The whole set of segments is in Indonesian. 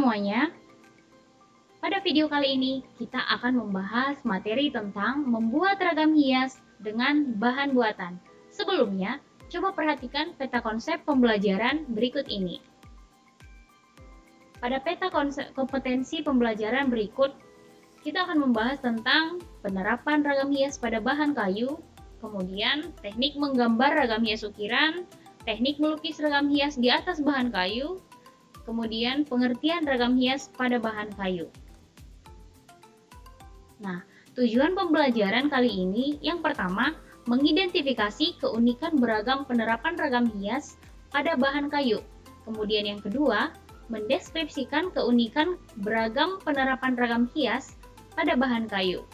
semuanya, pada video kali ini kita akan membahas materi tentang membuat ragam hias dengan bahan buatan. Sebelumnya, coba perhatikan peta konsep pembelajaran berikut ini. Pada peta konsep kompetensi pembelajaran berikut, kita akan membahas tentang penerapan ragam hias pada bahan kayu, kemudian teknik menggambar ragam hias ukiran, teknik melukis ragam hias di atas bahan kayu, kemudian pengertian ragam hias pada bahan kayu. Nah, tujuan pembelajaran kali ini yang pertama, mengidentifikasi keunikan beragam penerapan ragam hias pada bahan kayu. Kemudian yang kedua, mendeskripsikan keunikan beragam penerapan ragam hias pada bahan kayu.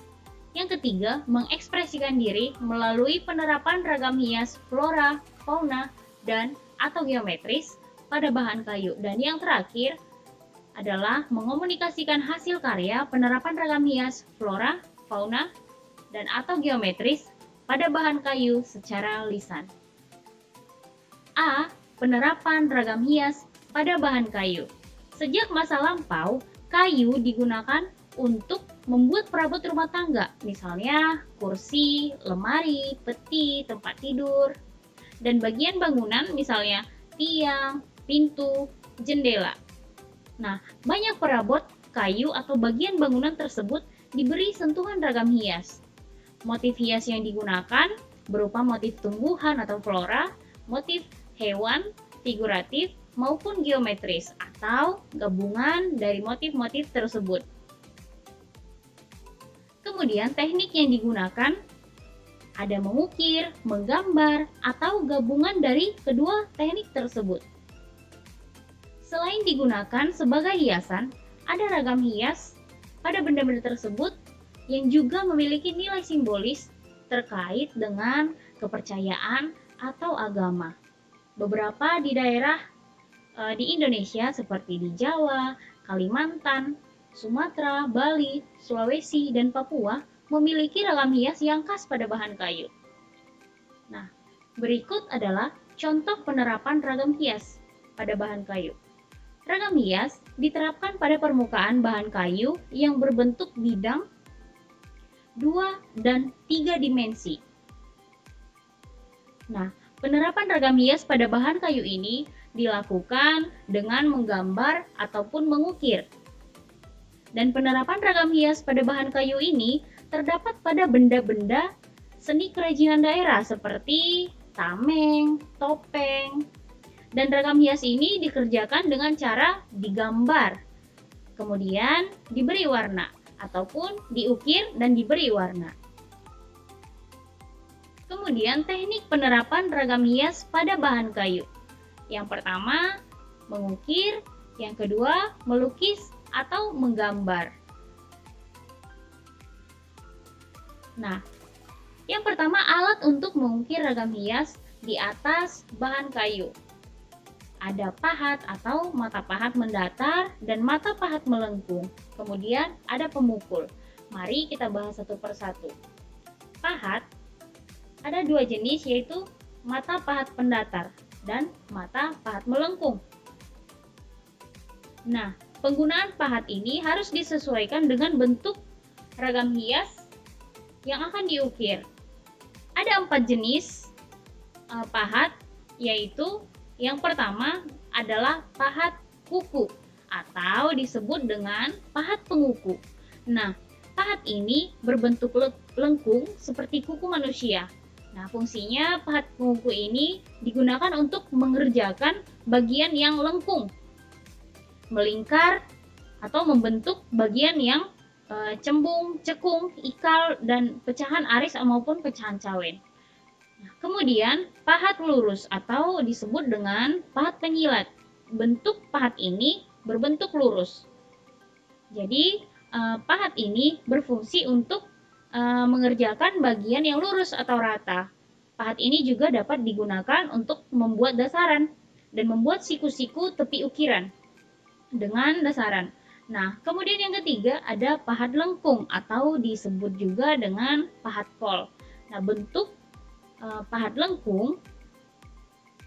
Yang ketiga, mengekspresikan diri melalui penerapan ragam hias flora, fauna, dan atau geometris pada bahan kayu. Dan yang terakhir adalah mengomunikasikan hasil karya penerapan ragam hias flora, fauna, dan atau geometris pada bahan kayu secara lisan. A. Penerapan ragam hias pada bahan kayu. Sejak masa lampau, kayu digunakan untuk membuat perabot rumah tangga, misalnya kursi, lemari, peti, tempat tidur, dan bagian bangunan misalnya tiang, pintu, jendela. Nah, banyak perabot kayu atau bagian bangunan tersebut diberi sentuhan ragam hias. Motif hias yang digunakan berupa motif tumbuhan atau flora, motif hewan, figuratif, maupun geometris atau gabungan dari motif-motif tersebut. Kemudian teknik yang digunakan ada mengukir, menggambar, atau gabungan dari kedua teknik tersebut. Selain digunakan sebagai hiasan, ada ragam hias pada benda-benda tersebut yang juga memiliki nilai simbolis terkait dengan kepercayaan atau agama. Beberapa di daerah di Indonesia seperti di Jawa, Kalimantan, Sumatera, Bali, Sulawesi, dan Papua memiliki ragam hias yang khas pada bahan kayu. Nah, berikut adalah contoh penerapan ragam hias pada bahan kayu. Ragam hias diterapkan pada permukaan bahan kayu yang berbentuk bidang 2 dan 3 dimensi. Nah, penerapan ragam hias pada bahan kayu ini dilakukan dengan menggambar ataupun mengukir. Dan penerapan ragam hias pada bahan kayu ini terdapat pada benda-benda seni kerajinan daerah seperti tameng, topeng, dan ragam hias ini dikerjakan dengan cara digambar, kemudian diberi warna, ataupun diukir dan diberi warna. Kemudian teknik penerapan ragam hias pada bahan kayu. Yang pertama, mengukir, yang kedua, melukis atau menggambar. Nah, yang pertama alat untuk mengukir ragam hias di atas bahan kayu. Ada pahat atau mata pahat mendatar dan mata pahat melengkung. Kemudian ada pemukul. Mari kita bahas satu persatu. Pahat ada dua jenis, yaitu mata pahat pendatar dan mata pahat melengkung. Nah, penggunaan pahat ini harus disesuaikan dengan bentuk ragam hias yang akan diukir. Ada 4 jenis pahat, yaitu yang pertama adalah pahat kuku atau disebut dengan pahat penguku. Nah, pahat ini berbentuk lengkung seperti kuku manusia. Nah, fungsinya pahat penguku ini digunakan untuk mengerjakan bagian yang lengkung, melingkar, atau membentuk bagian yang cembung, cekung, ikal, dan pecahan aris maupun pecahan cawen. Nah, kemudian pahat lurus atau disebut dengan pahat penyilat. Bentuk pahat ini berbentuk lurus. Jadi pahat ini berfungsi untuk mengerjakan bagian yang lurus atau rata. Pahat ini juga dapat digunakan untuk membuat dasaran dan membuat siku-siku tepi ukiran dengan dasaran. Nah, kemudian yang ketiga ada pahat lengkung atau disebut juga dengan pahat kol. Nah, bentuk pahat lengkung,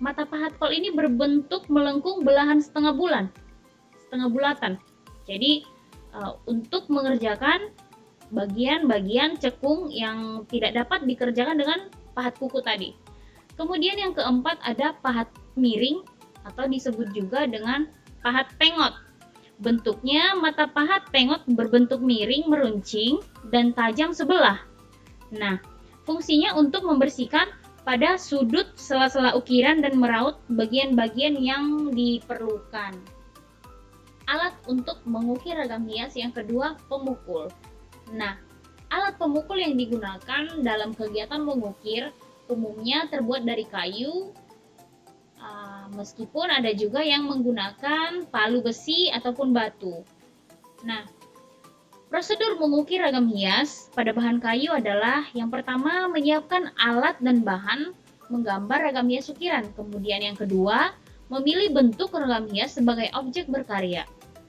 mata pahat kol ini berbentuk melengkung belahan setengah bulatan. Jadi untuk mengerjakan bagian-bagian cekung yang tidak dapat dikerjakan dengan pahat kuku tadi. Kemudian yang keempat ada pahat miring atau disebut juga dengan pahat pengot. Bentuknya mata pahat pengot berbentuk miring meruncing dan tajam sebelah. Nah, fungsinya untuk membersihkan pada sudut sela-sela ukiran dan meraut bagian-bagian yang diperlukan. Alat untuk mengukir ragam hias yang kedua, pemukul. Nah, alat pemukul yang digunakan dalam kegiatan mengukir umumnya terbuat dari kayu, meskipun ada juga yang menggunakan palu besi ataupun batu. Nah, prosedur mengukir ragam hias pada bahan kayu adalah yang pertama menyiapkan alat dan bahan menggambar ragam hias ukiran. Kemudian yang kedua, memilih bentuk ragam hias sebagai objek berkarya.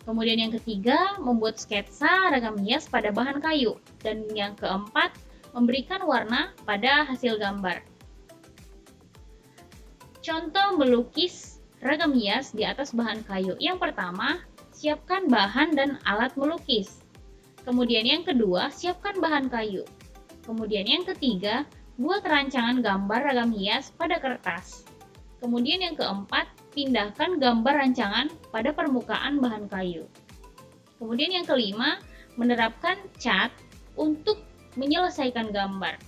Kemudian yang ketiga, membuat sketsa ragam hias pada bahan kayu. Dan yang keempat, memberikan warna pada hasil gambar. Contoh melukis ragam hias di atas bahan kayu. Yang pertama, siapkan bahan dan alat melukis. Kemudian yang kedua, siapkan bahan kayu. Kemudian yang ketiga, buat rancangan gambar ragam hias pada kertas. Kemudian yang keempat, pindahkan gambar rancangan pada permukaan bahan kayu. Kemudian yang kelima, menerapkan cat untuk menyelesaikan gambar.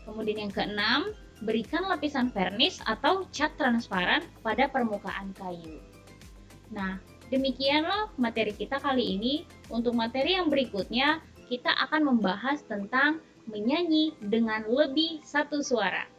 Kemudian yang keenam, berikan lapisan vernis atau cat transparan pada permukaan kayu. Nah, demikianlah materi kita kali ini. Untuk materi yang berikutnya, kita akan membahas tentang menyanyi dengan lebih satu suara.